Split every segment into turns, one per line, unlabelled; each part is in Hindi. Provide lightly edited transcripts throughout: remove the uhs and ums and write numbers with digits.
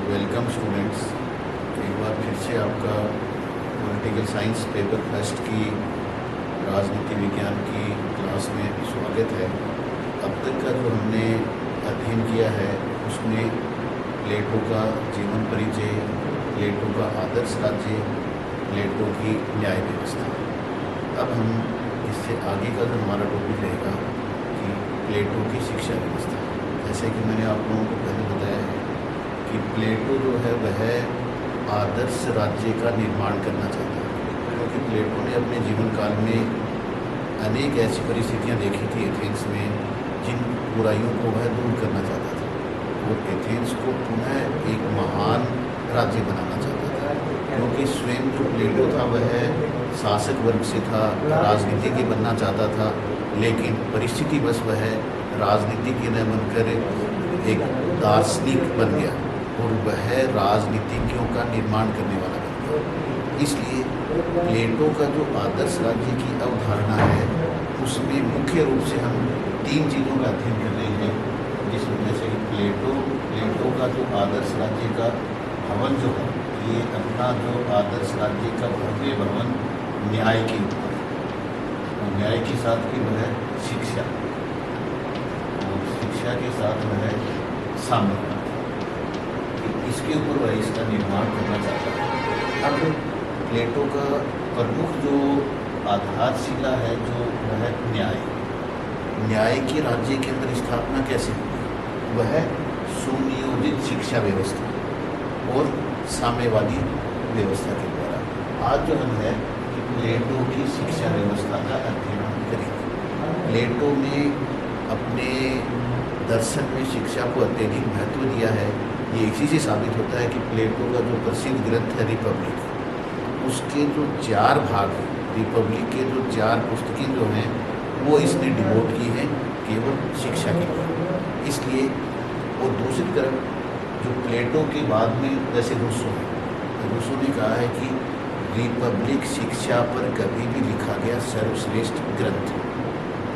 Welcome students. एक बार फिर से आपका पॉलिटिकल साइंस पेपर फर्स्ट की राजनीति विज्ञान की क्लास में स्वागत है। अब तक का जो हमने अध्ययन किया है उसमें प्लेटो का जीवन परिचय, प्लेटो का आदर्श राज्य, प्लेटो की न्याय व्यवस्था। अब हम इससे आगे का जो हमारा टॉपिक रहेगा कि प्लेटो की शिक्षा व्यवस्था। जैसे कि मैंने आप लोगों को पहले बताया है कि प्लेटो जो है वह आदर्श राज्य का निर्माण करना चाहता है, क्योंकि प्लेटो ने अपने जीवन काल में अनेक ऐसी परिस्थितियां देखी थी एथेंस में जिन बुराइयों को वह दूर करना चाहता था और एथेंस को पुनः एक महान राज्य बनाना चाहता था। क्योंकि स्वयं जो प्लेटो था वह शासक वर्ग से था, राजनीतिज्ञ बनना चाहता था, लेकिन परिस्थिति बस वह राजनीतिज्ञ न बनकर एक दार्शनिक बन गया और वह राजनीतिज्ञों का निर्माण करने वाला बन गया। इसलिए प्लेटो का जो आदर्श राज्य की अवधारणा है उसमें मुख्य रूप से हम तीन चीज़ों का अध्ययन कर रहे हैं, जिसमें से प्लेटो का जो आदर्श राज्य का भवन जो है, ये अपना जो आदर्श राज्य का भव्य भवन न्याय के ऊपर और न्याय के साथ की वह शिक्षा और शिक्षा के साथ वह साम्यवाद, इसके ऊपर वह इसका निर्माण करना चाहता है। अब प्लेटो का प्रमुख जो आधारशिला है जो वह न्याय के राज्य के अंदर स्थापना कैसे होगी, वह सुनियोजित शिक्षा व्यवस्था और साम्यवादी व्यवस्था के द्वारा। आज जो हम है कि प्लेटो की शिक्षा व्यवस्था का अध्ययन करेंगे। प्लेटो ने अपने दर्शन में शिक्षा को अत्यधिक महत्व दिया है। ये इसी से साबित होता है कि प्लेटो का जो प्रसिद्ध ग्रंथ है रिपब्लिक, उसके जो 4 भाग हैं, रिपब्लिक के जो 4 पुस्तकें जो हैं वो इसने डिवोट की हैं केवल शिक्षा के लिए। इसलिए और दूसरी तरफ जो प्लेटो के बाद में जैसे रूसो ने कहा है कि रिपब्लिक शिक्षा पर कभी भी लिखा गया सर्वश्रेष्ठ ग्रंथ,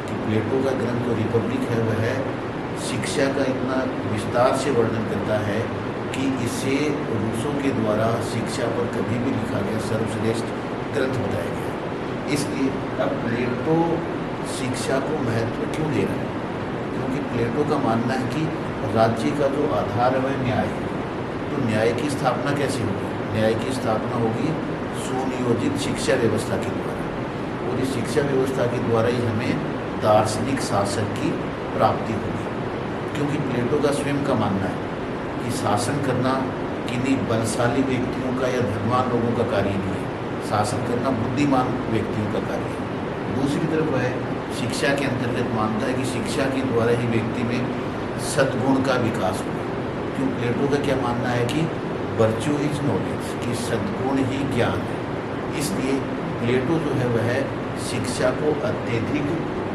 कि प्लेटो का ग्रंथ जो रिपब्लिक है वह शिक्षा का इतना विस्तार से वर्णन करता है कि इसे रूसो के द्वारा शिक्षा पर कभी भी लिखा गया सर्वश्रेष्ठ ग्रंथ बताया गया। इसलिए अब प्लेटो शिक्षा को महत्व क्यों दे रहा है, क्योंकि प्लेटो का मानना है कि राज्य का जो आधार है वह न्याय है। तो न्याय की स्थापना कैसे होगी? न्याय की स्थापना होगी सुनियोजित शिक्षा व्यवस्था के द्वारा, और इस शिक्षा व्यवस्था के द्वारा ही हमें दार्शनिक शासक की प्राप्ति होगी। क्योंकि प्लेटो का स्वयं का मानना है कि शासन करना किन्हीं बलशाली व्यक्तियों का या धनवान लोगों का कार्य नहीं है, शासन करना बुद्धिमान व्यक्तियों का कार्य है। दूसरी तरफ वह शिक्षा के अंतर्गत मानता है कि शिक्षा के द्वारा ही व्यक्ति में सद्गुण का विकास होगा। क्यों प्लेटो का क्या मानना है कि वर्च्यू इज नॉलेज, कि सद्गुण ही ज्ञान है। इसलिए प्लेटो जो है वह शिक्षा को अत्यधिक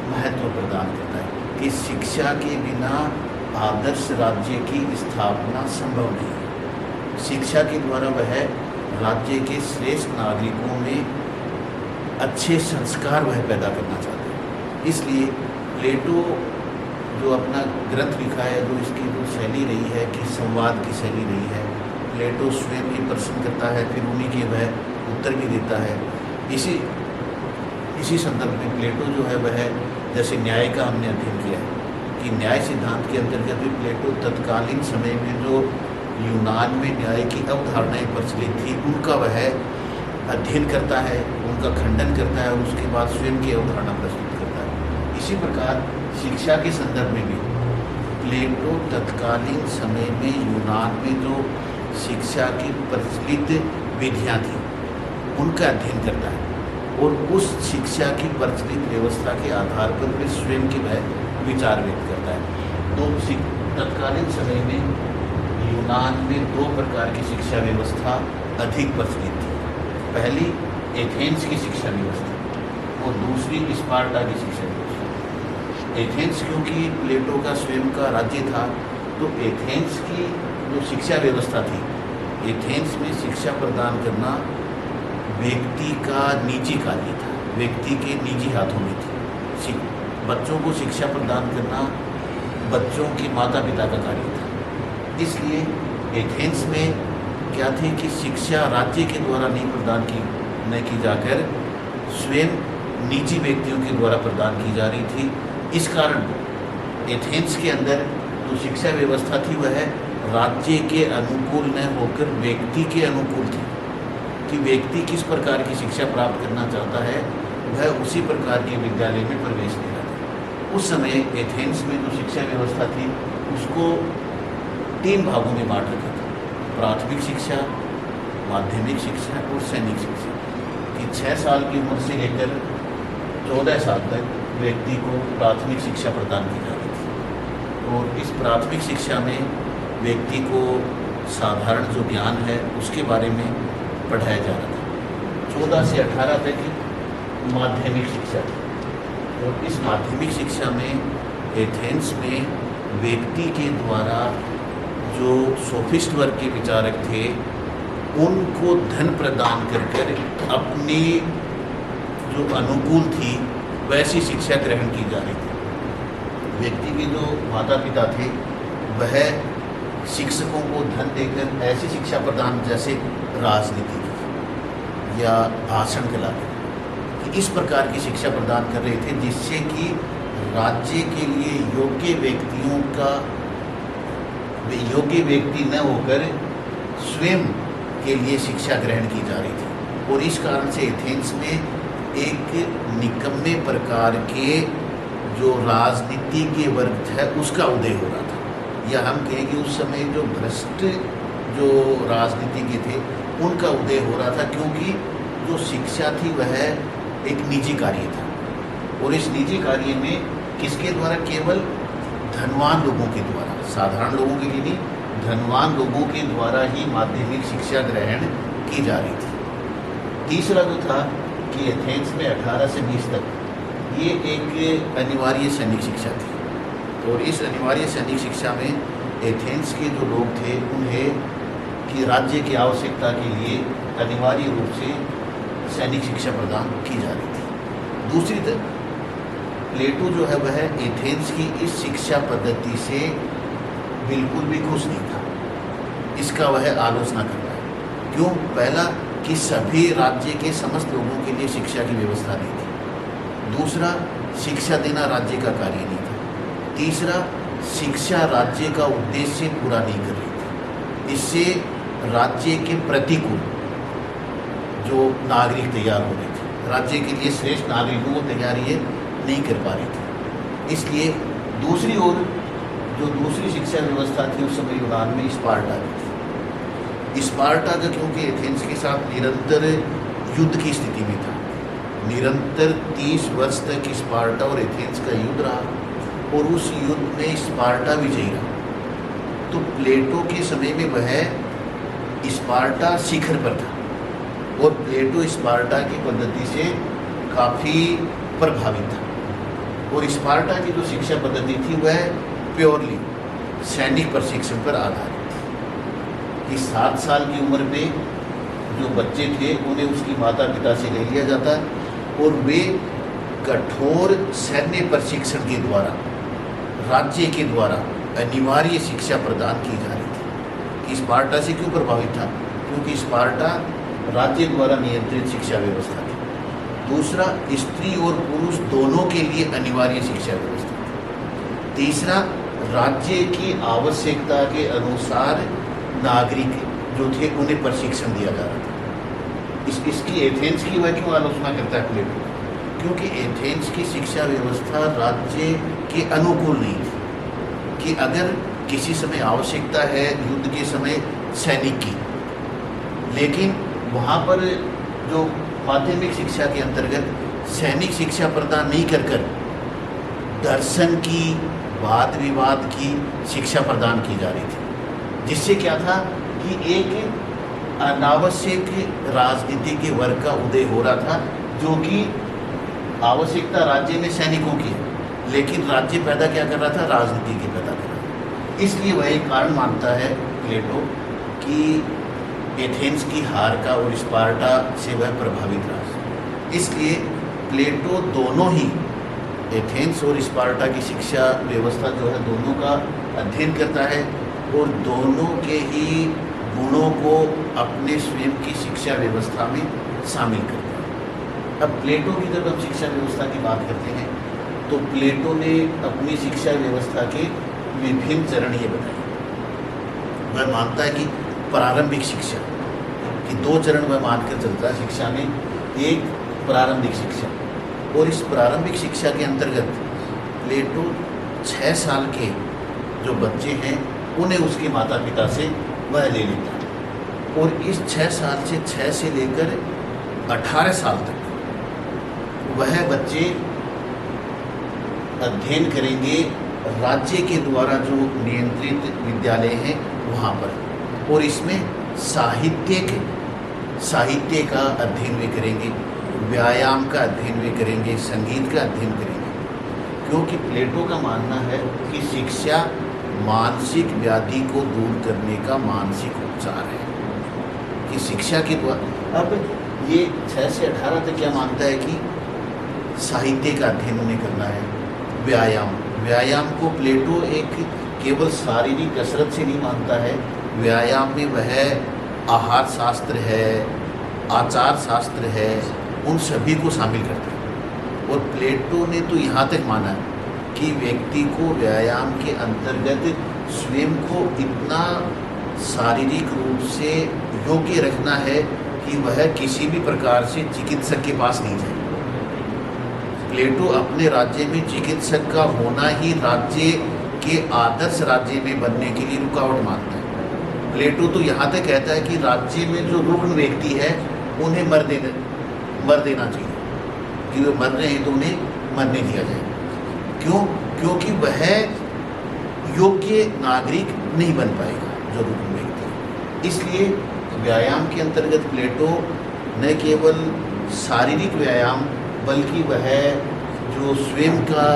महत्व प्रदान करता है कि शिक्षा के बिना आदर्श राज्य की स्थापना संभव नहीं है। शिक्षा के द्वारा वह राज्य के श्रेष्ठ नागरिकों में अच्छे संस्कार वह पैदा करना चाहता है। इसलिए प्लेटो जो अपना ग्रंथ लिखा है, जो इसकी जो शैली रही है कि संवाद की शैली रही है, प्लेटो स्वयं ही प्रश्न करता है, फिर उन्हीं के वह उत्तर भी देता है। इसी संदर्भ में प्लेटो जो है वह जैसे न्याय का हमने अध्ययन किया है कि न्याय सिद्धांत के अंतर्गत भी प्लेटो तत्कालीन समय में जो यूनान में न्याय की अवधारणाएं प्रचलित थी उनका वह अध्ययन करता है, उनका खंडन करता है और उसके बाद स्वयं की अवधारणा प्रस्तुत करता है। इसी प्रकार शिक्षा के संदर्भ में भी प्लेटो तत्कालीन समय में यूनान में जो शिक्षा की प्रचलित विधियाँ थी उनका अध्ययन करता है और उस शिक्षा की प्रचलित व्यवस्था के आधार पर फिर स्वयं के वह विचार व्यक्त करता है। तो तत्कालीन समय में यूनान में 2 प्रकार की शिक्षा व्यवस्था अधिक प्रचलित थी। पहली एथेंस की शिक्षा व्यवस्था और दूसरी स्पार्टा की शिक्षा व्यवस्था। एथेंस क्योंकि प्लेटो का स्वयं का राज्य था, तो एथेंस की जो शिक्षा व्यवस्था थी, एथेंस में शिक्षा प्रदान करना व्यक्ति का निजी कार्य था, व्यक्ति के निजी हाथों में थी। बच्चों को शिक्षा प्रदान करना बच्चों के माता पिता का कार्य था। इसलिए एथेंस में क्या थी कि शिक्षा राज्य के द्वारा नहीं प्रदान की जाकर स्वयं निजी व्यक्तियों के द्वारा प्रदान की जा रही थी। इस कारण एथेंस के अंदर जो शिक्षा व्यवस्था थी वह राज्य के अनुकूल न होकर व्यक्ति के अनुकूल थी कि व्यक्ति किस प्रकार की शिक्षा प्राप्त करना चाहता है वह उसी प्रकार के विद्यालय में प्रवेश लेना था। उस समय एथेंस में जो शिक्षा व्यवस्था थी उसको 3 भागों में बांट रखा था, प्राथमिक शिक्षा, माध्यमिक शिक्षा और सैनिक शिक्षा। कि 6 साल की उम्र से लेकर 14 साल तक व्यक्ति को प्राथमिक शिक्षा प्रदान की जाती थी और इस प्राथमिक शिक्षा में व्यक्ति को साधारण जो ज्ञान है उसके बारे में पढ़ाया जा रहा था। 14 से 18 तक माध्यमिक शिक्षा थी और इस माध्यमिक शिक्षा में एथेंस में व्यक्ति के द्वारा जो सोफिस्ट वर्ग के विचारक थे उनको धन प्रदान कर अपनी जो अनुकूल थी वैसी शिक्षा ग्रहण की जा रही थी। व्यक्ति के जो माता पिता थे वह शिक्षकों को धन देकर ऐसी शिक्षा प्रदान जैसे राजनीति की या भाषण कला की कि इस प्रकार की शिक्षा प्रदान कर रहे थे जिससे कि राज्य के लिए योग्य व्यक्ति न होकर स्वयं के लिए शिक्षा ग्रहण की जा रही थी। और इस कारण से एथेंस में एक निकम्मे प्रकार के जो राजनीति के वर्ग था उसका उदय हो रहा था, या हम कहें कि उस समय जो भ्रष्ट जो राजनीति के थे उनका उदय हो रहा था, क्योंकि जो शिक्षा थी वह एक निजी कार्य था और इस निजी कार्य में किसके द्वारा, केवल धनवान लोगों के द्वारा, साधारण लोगों के लिए नहीं, धनवान लोगों के द्वारा ही माध्यमिक शिक्षा ग्रहण की जा रही थी। तीसरा जो था कि एथेंस में 18 से 20 तक ये एक अनिवार्य सैनिक शिक्षा थी और इस अनिवार्य सैनिक शिक्षा में एथेंस के जो लोग थे उन्हें कि राज्य की आवश्यकता के लिए अनिवार्य रूप से सैनिक शिक्षा प्रदान की जा रही थी। दूसरी तरफ प्लेटो जो है वह एथेंस की इस शिक्षा पद्धति से बिल्कुल भी खुश नहीं था, इसका वह आलोचना कर रहा है। क्यों? पहला कि सभी राज्य के समस्त लोगों के लिए शिक्षा की व्यवस्था नहीं थी। दूसरा, शिक्षा देना राज्य का कार्य नहीं था। तीसरा, शिक्षा राज्य का उद्देश्य पूरा नहीं कर रही थी। इससे राज्य के प्रतिकूल जो नागरिक तैयार हो रहे थे, राज्य के लिए श्रेष्ठ नागरिकों को तैयार ये नहीं कर पा रही थी। इसलिए दूसरी ओर जो दूसरी शिक्षा व्यवस्था थी उस समय यूनान में स्पार्टा की थी। स्पार्टा का क्योंकि एथेंस के साथ निरंतर युद्ध की स्थिति में था, निरंतर 30 वर्ष तक स्पार्टा और एथेंस का युद्ध रहा और उस युद्ध में स्पार्टा विजयी रहा। तो प्लेटो के समय में वह स्पार्टा शिखर पर था और प्लेटो स्पार्टा की पद्धति से काफ़ी प्रभावित था और स्पार्टा की जो शिक्षा पद्धति थी वह प्योरली सैनिक प्रशिक्षण पर आधारित थी कि 7 साल की उम्र में जो बच्चे थे उन्हें उसकी माता पिता से ले लिया जाता और वे कठोर सैन्य प्रशिक्षण के द्वारा राज्य के द्वारा अनिवार्य शिक्षा प्रदान की जा रही थी। स्पार्टा से क्यों प्रभावित था? क्योंकि स्पार्टा राज्य द्वारा नियंत्रित शिक्षा व्यवस्था थी। दूसरा, स्त्री और पुरुष दोनों के लिए अनिवार्य शिक्षा व्यवस्था थी। तीसरा, राज्य की आवश्यकता के अनुसार नागरिक जो थे उन्हें प्रशिक्षण दिया जा रहा था। इसकी एथेंस की वह क्यों आलोचना करता है प्लेटो? क्योंकि एथेंस की शिक्षा व्यवस्था राज्य के अनुकूल नहीं थी कि अगर किसी समय आवश्यकता है युद्ध के समय सैनिक की, लेकिन वहाँ पर जो माध्यमिक शिक्षा के अंतर्गत सैनिक शिक्षा प्रदान नहीं कर दर्शन की, वाद विवाद की शिक्षा प्रदान की जा रही थी, जिससे क्या था कि एक अनावश्यक राजनीति के वर्ग का उदय हो रहा था, जो कि आवश्यकता राज्य में सैनिकों की है, लेकिन राज्य पैदा क्या कर रहा था? राजनीति के पैदा कर रहा था। इसलिए वह एक कारण मानता है प्लेटो कि एथेंस की हार का और स्पार्टा से वह प्रभावित रहा। इसलिए प्लेटो दोनों ही एथेंस और स्पार्टा की शिक्षा व्यवस्था जो है दोनों का अध्ययन करता है और दोनों के ही गुणों को अपने स्वयं की शिक्षा व्यवस्था में शामिल करता है। अब प्लेटो की जब हम शिक्षा व्यवस्था की बात करते हैं तो प्लेटो ने अपनी शिक्षा व्यवस्था के विभिन्न चरण ये बताए। वह मानता है कि प्रारंभिक शिक्षा कि दो चरण वह मानकर चलता है शिक्षा में। एक प्रारंभिक शिक्षा, और इस प्रारंभिक शिक्षा के अंतर्गत प्लेटो 6 साल के जो बच्चे हैं उन्हें उसके माता पिता से वह ले लेता है, और इस 6 से लेकर 18 साल तक वह बच्चे अध्ययन करेंगे राज्य के द्वारा जो नियंत्रित विद्यालय हैं वहाँ पर, और इसमें साहित्य का अध्ययन भी करेंगे, व्यायाम का अध्ययन भी करेंगे, संगीत का अध्ययन करेंगे। क्योंकि प्लेटो का मानना है कि शिक्षा मानसिक व्याधि को दूर करने का मानसिक उपचार है, कि शिक्षा के द्वारा। अब ये 6 से 18 तक क्या मानता है कि साहित्य का अध्ययन उन्हें करना है। व्यायाम को प्लेटो एक केवल शारीरिक कसरत से नहीं मानता है। व्यायाम में वह आहार शास्त्र है, आचार शास्त्र है, उन सभी को शामिल करता है। और प्लेटो ने तो यहाँ तक माना है कि व्यक्ति को व्यायाम के अंतर्गत स्वयं को इतना शारीरिक रूप से योग्य रखना है कि वह किसी भी प्रकार से चिकित्सक के पास नहीं जाए। प्लेटो अपने राज्य में चिकित्सक का होना ही राज्य के आदर्श राज्य में बनने के लिए रुकावट मानता है। प्लेटो तो यहाँ तक कहता है कि राज्य में जो रुग्ण व्यक्ति है उन्हें मर देना चाहिए, कि वे मर रहे हैं तो उन्हें मरने दिया जाए। क्यों? क्योंकि वह योग्य नागरिक नहीं बन पाएगा जो रुग्ण व्यक्ति। इसलिए व्यायाम के अंतर्गत प्लेटो न केवल शारीरिक व्यायाम बल्कि वह जो स्वयं का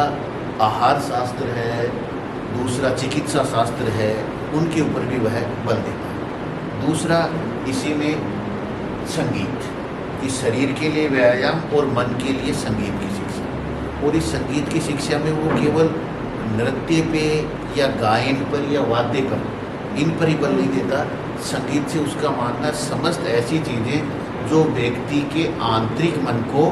आहार शास्त्र है, दूसरा चिकित्सा शास्त्र है, उनके ऊपर भी वह बल देता है। दूसरा इसी में संगीत, कि शरीर के लिए व्यायाम और मन के लिए संगीत की शिक्षा। और इस संगीत की शिक्षा में वो केवल नृत्य पे या गायन पर या वाद्य पर, इन पर ही बल नहीं देता। संगीत से उसका मानना समस्त ऐसी चीज़ें जो व्यक्ति के आंतरिक मन को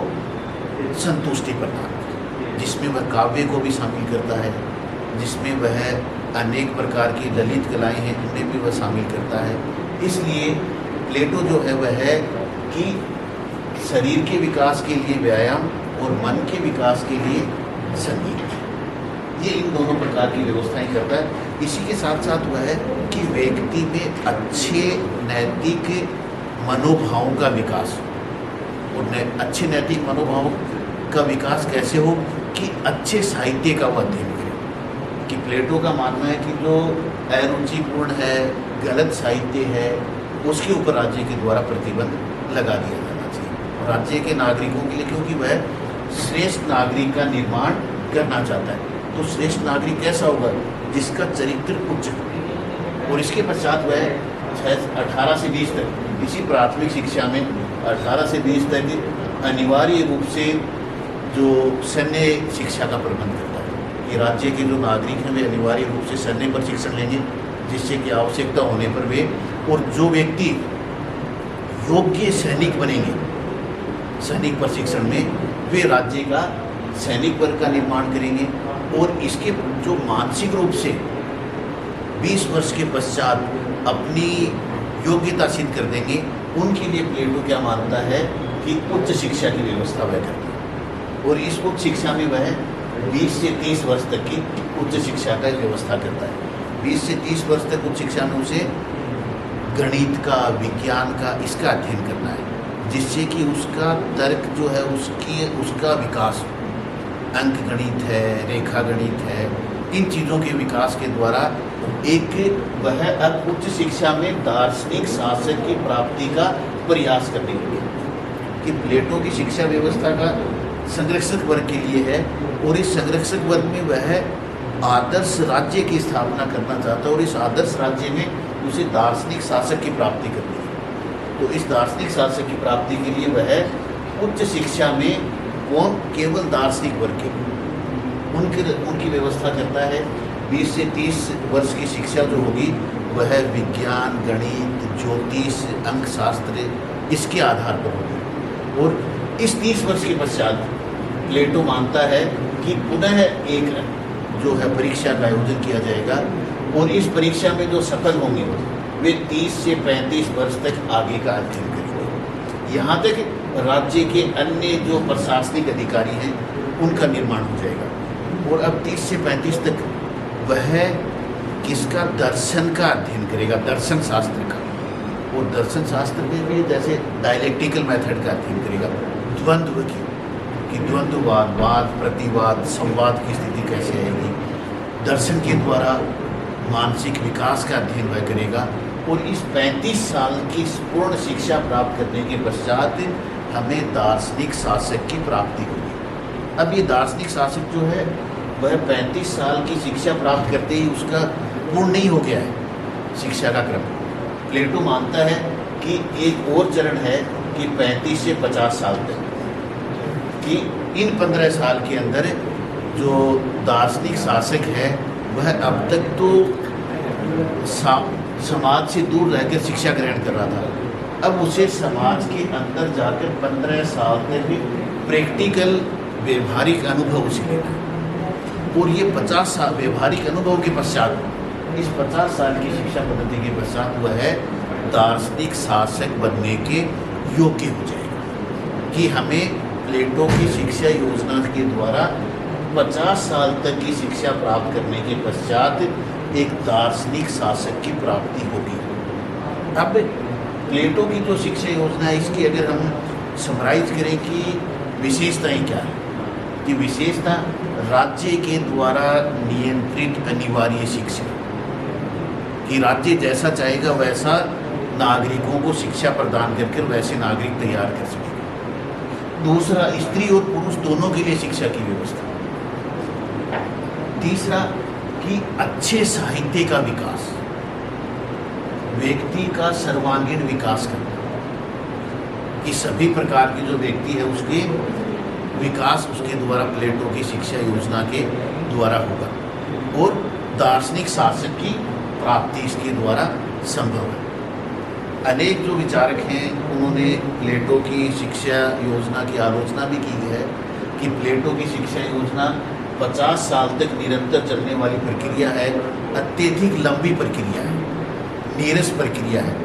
संतुष्टि प्रदान करे, जिसमें वह काव्य को भी शामिल करता है, जिसमें वह अनेक प्रकार की ललित कलाएं हैं उन्हें भी वह शामिल करता है। इसलिए प्लेटो जो है वह है कि शरीर के विकास के लिए व्यायाम और मन के विकास के लिए संगीत, ये इन दोनों प्रकार की व्यवस्थाएं करता है। इसी के साथ साथ वह है कि व्यक्ति में अच्छे नैतिक मनोभावों का विकास, और अच्छे नैतिक मनोभावों का विकास कैसे हो कि अच्छे साहित्य का वह अध्ययन करे। कि प्लेटो का मानना है कि जो अरुचिपूर्ण है, गलत साहित्य है, उसके ऊपर राज्य के द्वारा प्रतिबंध लगा दिया जाना चाहिए राज्य के नागरिकों के लिए, क्योंकि वह श्रेष्ठ नागरिक का निर्माण करना चाहता है। तो श्रेष्ठ नागरिक कैसा होगा? जिसका चरित्र उच्च हो। और इसके पश्चात वह 18 से 20 तक इसी प्राथमिक शिक्षा में 18 से 20 तक अनिवार्य रूप से जो सैन्य शिक्षा का प्रबंध करता है। ये राज्य के जो नागरिक हैं वे अनिवार्य रूप से सैन्य पर शिक्षण लेंगे, जिससे कि आवश्यकता होने पर वे, और जो व्यक्ति योग्य सैनिक बनेंगे सैनिक प्रशिक्षण में, वे राज्य का सैनिक वर्ग का निर्माण करेंगे। और इसके जो मानसिक रूप से 20 वर्ष के पश्चात अपनी योग्यता सिद्ध कर देंगे, उनके लिए प्लेटो क्या मानता है कि उच्च शिक्षा की व्यवस्था वह करता है। और इस उच्च शिक्षा में वह 20 से 30 वर्ष तक की उच्च शिक्षा का व्यवस्था करता है। 20 से 30 वर्ष तक उच्च शिक्षा में उसे गणित का, विज्ञान का, इसका अध्ययन करना है, जिससे कि उसका तर्क जो है उसका विकास, अंक गणित है, रेखा गणित है, इन चीज़ों के विकास के द्वारा एक वह अब उच्च शिक्षा में दार्शनिक शासक की प्राप्ति का प्रयास करने लगे। कि प्लेटो की शिक्षा व्यवस्था का संरक्षक वर्ग के लिए है, और इस संरक्षक वर्ग में वह आदर्श राज्य की स्थापना करना चाहता है, और इस आदर्श राज्य में उसे दार्शनिक शासक की प्राप्ति करनी है। तो इस दार्शनिक शासक की प्राप्ति के लिए वह उच्च शिक्षा में कौन केवल दार्शनिक वर्ग के उनकी व्यवस्था करता है। 20 से 30 वर्ष की शिक्षा जो होगी वह विज्ञान, गणित, ज्योतिष, अंक शास्त्र इसके आधार पर होगी। और इस 30 वर्ष के पश्चात प्लेटो मानता है कि पुनः एक जो है परीक्षा का आयोजन किया जाएगा और इस परीक्षा में जो सफल होंगे वे 30 से 35 वर्ष तक आगे का अध्ययन करेंगे। यहाँ तक राज्य के अन्य जो प्रशासनिक अधिकारी हैं उनका निर्माण हो जाएगा। और अब 30 से 35 तक वह किसका दर्शन का अध्ययन करेगा, दर्शन शास्त्र का। और दर्शन शास्त्र में भी जैसे डायलेक्टिकल मेथड का अध्ययन करेगा, द्वंद्व की, कि द्वंद्ववाद, वाद, प्रतिवाद, संवाद की स्थिति कैसे आएगी। दर्शन के द्वारा मानसिक विकास का अध्ययन वह करेगा। और इस 35 साल की पूर्ण शिक्षा प्राप्त करने के पश्चात हमें दार्शनिक शासक की प्राप्ति होगी। अब ये दार्शनिक शासक जो है वह 35 साल की शिक्षा प्राप्त करते ही उसका पूर्ण नहीं हो गया है शिक्षा का क्रम। प्लेटो मानता है कि एक और चरण है कि 35 से 50 साल तक, कि इन 15 साल के अंदर जो दार्शनिक शासक है वह अब तक तो समाज से दूर रहकर शिक्षा ग्रहण कर रहा था, अब उसे समाज के अंदर जाकर 15 साल तक भी प्रैक्टिकल व्यवहारिक अनुभव उसे लेना है। और ये 50 साल व्यवहारिक अनुभव के पश्चात, इस 50 साल की शिक्षा पद्धति के पश्चात वह दार्शनिक शासक बनने के योग्य हो जाएगा। कि हमें प्लेटो की शिक्षा योजना के द्वारा 50 साल तक की शिक्षा प्राप्त करने के पश्चात एक दार्शनिक शासक की प्राप्ति होगी। अब प्लेटो की जो शिक्षा योजना है इसकी अगर हम समराइज करें कि विशेषताएं क्या है, कि विशेषता राज्य के द्वारा नियंत्रित अनिवार्य शिक्षा, कि राज्य जैसा चाहेगा वैसा नागरिकों को शिक्षा प्रदान करके वैसे नागरिक तैयार कर सकेगा। दूसरा, स्त्री और पुरुष दोनों के लिए शिक्षा की व्यवस्था। तीसरा, कि अच्छे साहित्य का विकास, व्यक्ति का सर्वांगीण विकास करना, कि सभी प्रकार की जो व्यक्ति है उसके विकास उसके द्वारा प्लेटो की शिक्षा योजना के द्वारा होगा। और दार्शनिक शासक की प्राप्ति इसके द्वारा संभव है। अनेक जो विचारक हैं उन्होंने प्लेटो की शिक्षा योजना की आलोचना भी की है कि प्लेटो की शिक्षा योजना 50 साल तक निरंतर चलने वाली प्रक्रिया है, अत्यधिक लंबी प्रक्रिया है, नीरस प्रक्रिया है।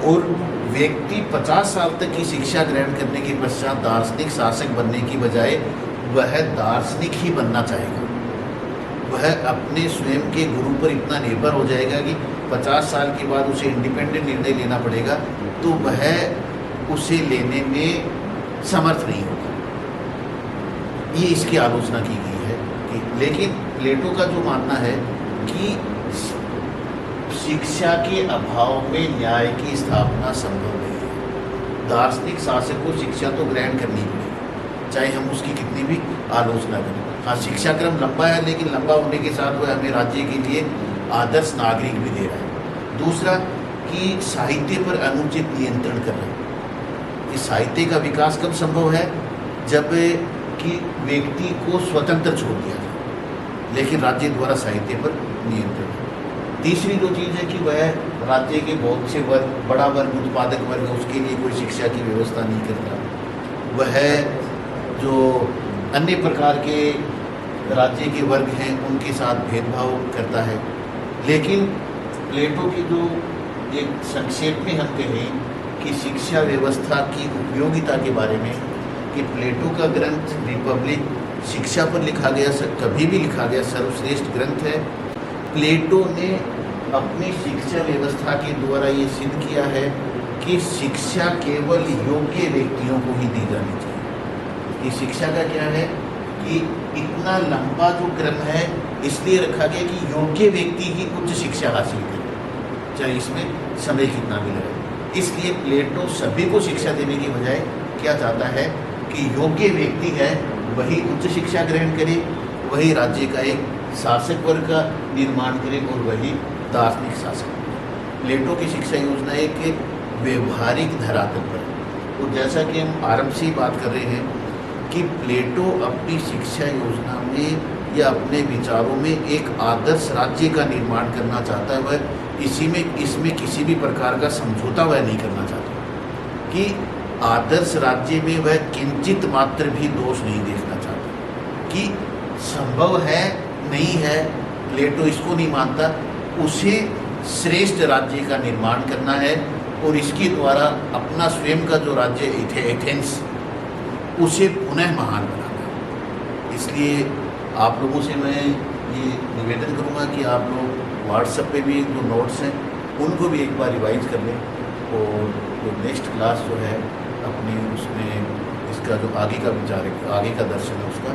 और व्यक्ति 50 साल तक की शिक्षा ग्रहण करने के पश्चात दार्शनिक शासक बनने की बजाय वह दार्शनिक ही बनना चाहेगा। वह अपने स्वयं के गुरु पर इतना निर्भर हो जाएगा कि 50 साल के बाद उसे इंडिपेंडेंट निर्णय लेना पड़ेगा तो वह उसे लेने में समर्थ नहीं होगा। ये इसकी आलोचना की गई है कि लेकिन प्लेटो का जो मानना है कि शिक्षा के अभाव में न्याय की स्थापना संभव नहीं है। दार्शनिक शासक को शिक्षा तो ग्रहण करनी पड़ेगी, चाहे हम उसकी कितनी भी आलोचना करें। हाँ, शिक्षा क्रम लंबा है, लेकिन लंबा होने के साथ वह हमें राज्य के लिए आदर्श नागरिक भी दे रहा है। दूसरा, कि साहित्य पर अनुचित नियंत्रण कर रहा है। कि साहित्य का विकास कब संभव है, जब कि व्यक्ति को स्वतंत्र छोड़ दिया जाए, लेकिन राज्य द्वारा साहित्य पर नियंत्रण। तीसरी जो चीज़ है कि वह राज्य के बहुत से वर्ग, बड़ा वर्ग, उत्पादक वर्ग, उसके लिए कोई शिक्षा की व्यवस्था नहीं करता। वह जो अन्य प्रकार के राज्य के वर्ग हैं उनके साथ भेदभाव करता है। लेकिन प्लेटो की जो एक संक्षेप में हम कहें कि शिक्षा व्यवस्था की उपयोगिता के बारे में, कि प्लेटो का ग्रंथ रिपब्लिक शिक्षा पर लिखा गया, कभी भी लिखा गया सर्वश्रेष्ठ ग्रंथ है। प्लेटो ने अपनी शिक्षा व्यवस्था के द्वारा ये सिद्ध किया है कि शिक्षा केवल योग्य व्यक्तियों को ही दी जानी चाहिए। कि शिक्षा का क्या है कि इतना लंबा जो क्रम है इसलिए रखा गया कि योग्य व्यक्ति ही उच्च शिक्षा हासिल करे, चाहे इसमें समय कितना भी लगे। इसलिए प्लेटो सभी को शिक्षा देने की बजाय क्या चाहता है कि योग्य व्यक्ति है वही उच्च शिक्षा ग्रहण करे, वही राज्य का एक शासक वर्ग का निर्माण करे और वही दार्शनिक शासक। प्लेटो की शिक्षा योजना एक व्यवहारिक धरातल पर है। और जैसा कि हम आरंभ से ही बात कर रहे हैं कि प्लेटो अपनी शिक्षा योजना में या अपने विचारों में एक आदर्श राज्य का निर्माण करना चाहता है, वह इसमें किसी भी प्रकार का समझौता वह नहीं करना चाहता कि आदर्श राज्य में वह किंचित मात्र भी दोष नहीं देखना चाहता कि संभव है नहीं है, प्लेटो इसको नहीं मानता, उसे श्रेष्ठ राज्य का निर्माण करना है और इसके द्वारा अपना स्वयं का जो राज्य एथेंस उसे पुनः महान बनाना है। इसलिए आप लोगों से मैं ये निवेदन करूँगा कि आप लोग व्हाट्सएप पे भी जो नोट्स हैं उनको भी एक बार रिवाइज कर लें और जो नेक्स्ट क्लास जो है अपनी उसमें इसका जो आगे का विचार है, आगे का दर्शन है उसका